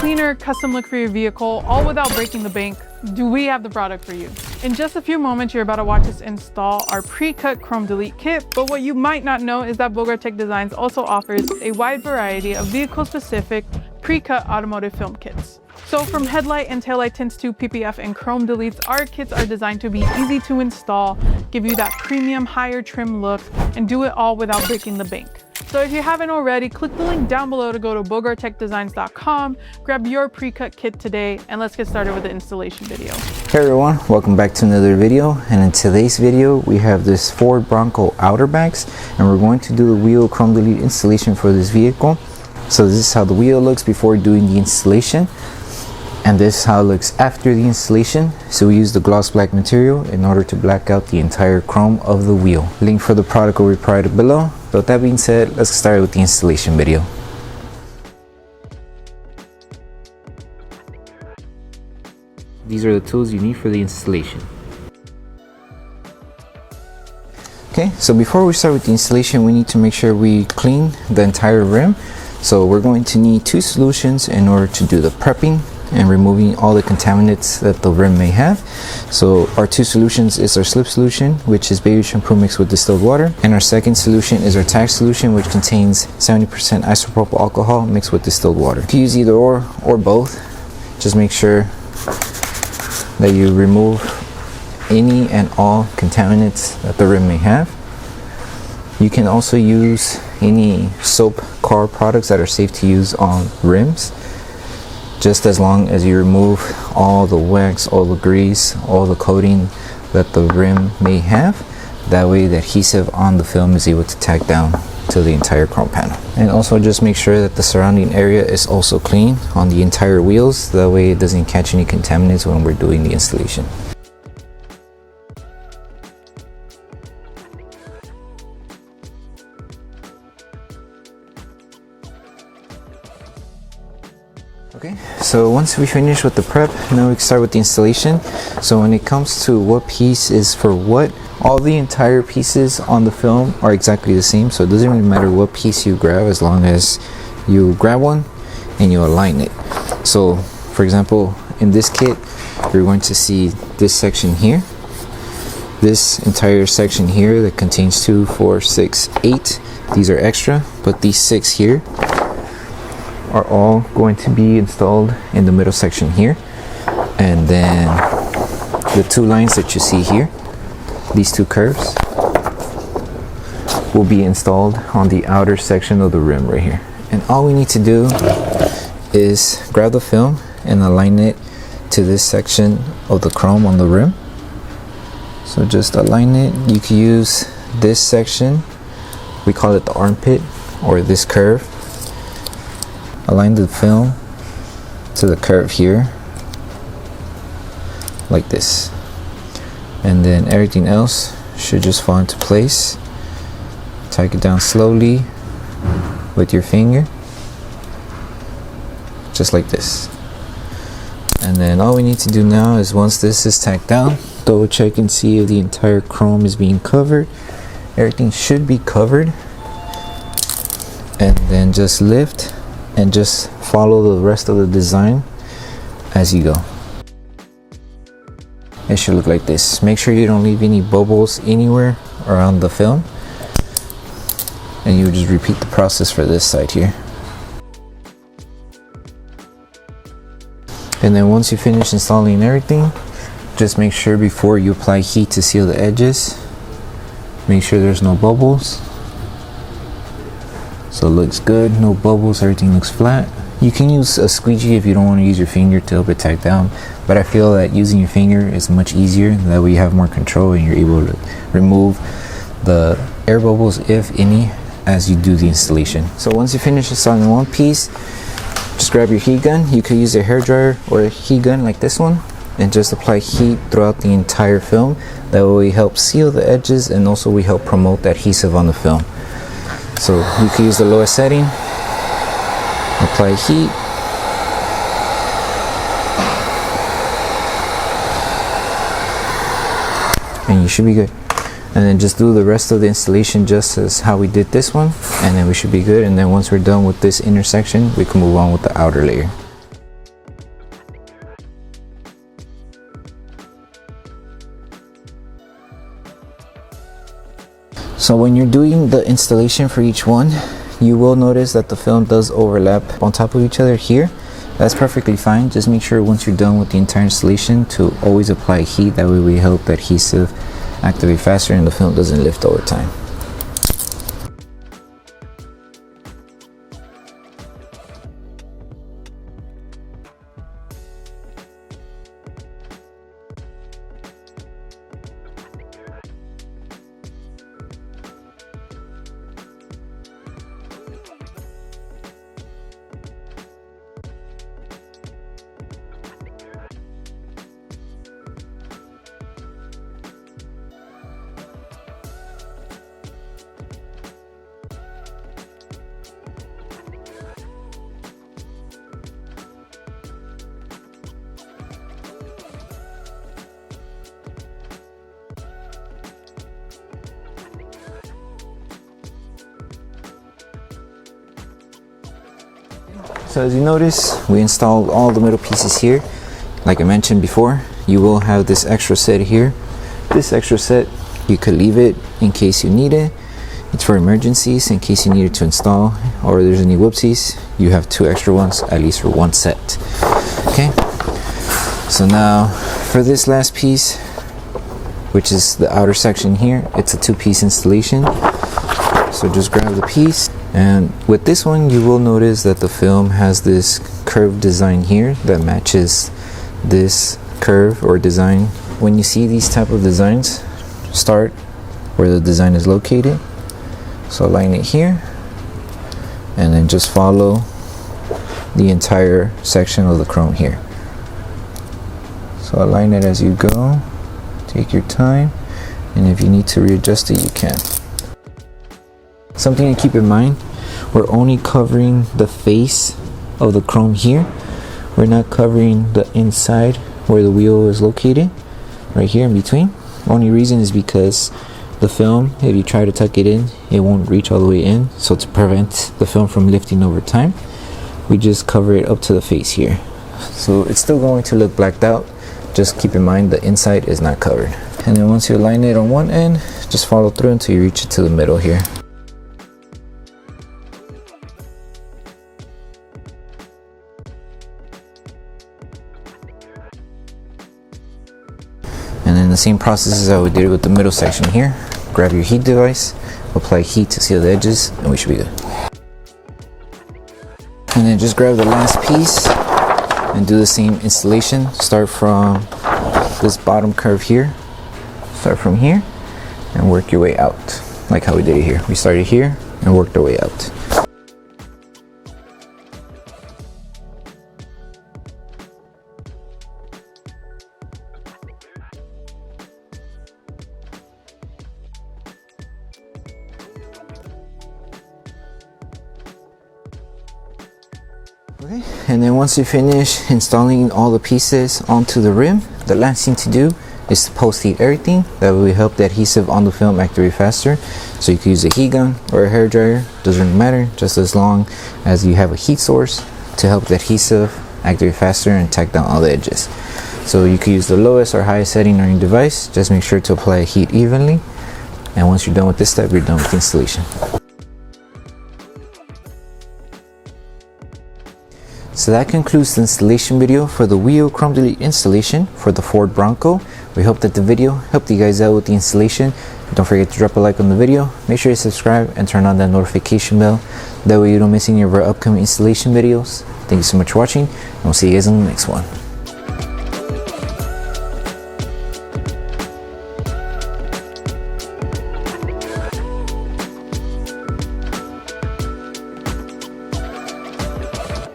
cleaner, custom look for your vehicle, all without breaking the bank, do we have the product for you. In just a few moments, you're about to watch us install our pre-cut chrome delete kit, but what you might not know is that Bogart Designs also offers a wide variety of vehicle-specific pre-cut automotive film kits. So from headlight and taillight tints to PPF and chrome deletes, our kits are designed to be easy to install, give you that premium higher trim look, and do it all without breaking the bank. So if you haven't already, click the link down below to go to bogartechdesigns.com, grab your pre-cut kit today, and let's get started with the installation video. Hey everyone, welcome back to another video. And in today's video, we have this Ford Bronco outer backs, and we're going to do the wheel chrome delete installation for this vehicle. So this is how the wheel looks before doing the installation, and this is how it looks after the installation. So we use the gloss black material in order to black out the entire chrome of the wheel. Link for the product will be provided below. But with that being said, let's get started with the installation video. These are the tools you need for the installation. Okay, so before we start with the installation, we need to make sure we clean the entire rim. So we're going to need two solutions in order to do the prepping and removing all the contaminants that the rim may have. So our two solutions is our slip solution, which is baby shampoo mixed with distilled water, and our second solution is our tag solution, which contains 70% isopropyl alcohol mixed with distilled water. If you use either or both, just make sure that you remove any and all contaminants that the rim may have. You can also use any soap car products that are safe to use on rims, just as long as you remove all the wax, all the grease, all the coating that the rim may have. That way the adhesive on the film is able to tack down to the entire chrome panel. And also just make sure that the surrounding area is also clean on the entire wheels. That way it doesn't catch any contaminants when we're doing the installation. Okay, so once we finish with the prep, now we can start with the installation. So when it comes to what piece is for what, all the entire pieces on the film are exactly the same. So it doesn't really matter what piece you grab, as long as you grab one and you align it. So for example, in this kit, you're going to see this section here, this entire section here that contains 2, 4, 6, 8. These are extra, but these 6 here are all going to be installed in the middle section here. And then the 2 lines that you see here, these 2 curves, will be installed on the outer section of the rim right here. And all we need to do is grab the film and align it to this section of the chrome on the rim. So just align it. You can use this section, we call it the armpit, or this curve. Align the film to the curve here, like this, and then everything else should just fall into place. Tack it down slowly with your finger, just like this. And then all we need to do now is, once this is tacked down, double check and see if the entire chrome is being covered. Everything should be covered, and then just lift and just follow the rest of the design as you go. It should look like this. Make sure you don't leave any bubbles anywhere around the film, and you just repeat the process for this side here. And then once you finish installing everything, just make sure before you apply heat to seal the edges, make sure there's no bubbles. So it looks good, no bubbles, everything looks flat. You can use a squeegee if you don't want to use your finger to help it tack down, but I feel that using your finger is much easier. That way you have more control and you're able to remove the air bubbles, if any, as you do the installation. So once you finish installing one piece, just grab your heat gun. You could use a hairdryer or a heat gun like this one, and just apply heat throughout the entire film. That way we help seal the edges, and also we help promote the adhesive on the film. So you can use the lowest setting, apply heat, and you should be good. And then just do the rest of the installation just as how we did this one, and then we should be good. And then once we're done with this inner section, we can move on with the outer layer. So when you're doing the installation for each one, you will notice that the film does overlap on top of each other here. That's perfectly fine. Just make sure once you're done with the entire installation to always apply heat. That way we help the adhesive activate faster and the film doesn't lift over time. So as you notice, we installed all the middle pieces here. Like I mentioned before, you will have this extra set here. This extra set, you could leave it in case you need it. It's for emergencies, in case you need it to install or there's any whoopsies. You have 2 extra ones, at least for 1 set. Okay, so now for this last piece, which is the outer section here, it's a 2-piece installation. So just grab the piece, and with this one you will notice that the film has this curved design here that matches this curve or design. When you see these type of designs, start where the design is located. So align it here and then just follow the entire section of the chrome here. So align it as you go, take your time, and if you need to readjust it, you can. Something to keep in mind, we're only covering the face of the chrome here. We're not covering the inside where the wheel is located, right here in between. Only reason is because the film, if you try to tuck it in, it won't reach all the way in. So to prevent the film from lifting over time, we just cover it up to the face here. So it's still going to look blacked out. Just keep in mind the inside is not covered. And then once you align it on one end, just follow through until you reach it to the middle here. And then the same process as I did with the middle section here. Grab your heat device, apply heat to seal the edges, and we should be good. And then just grab the last piece and do the same installation. Start from this bottom curve here. Start from here and work your way out, like how we did it here. We started here and worked our way out. Okay, and then once you finish installing all the pieces onto the rim, the last thing to do is to post-heat everything. That will help the adhesive on the film activate faster. So you can use a heat gun or a hair dryer, doesn't really matter, just as long as you have a heat source to help the adhesive activate faster and tack down all the edges. So you can use the lowest or highest setting on your device. Just make sure to apply heat evenly. And once you're done with this step, you're done with the installation. So that concludes the installation video for the wheel chrome delete installation for the Ford Bronco. We hope that the video helped you guys out with the installation. Don't forget to drop a like on the video, make sure you subscribe and turn on that notification bell. That way you don't miss any of our upcoming installation videos. Thank you so much for watching, and we'll see you guys in the next one.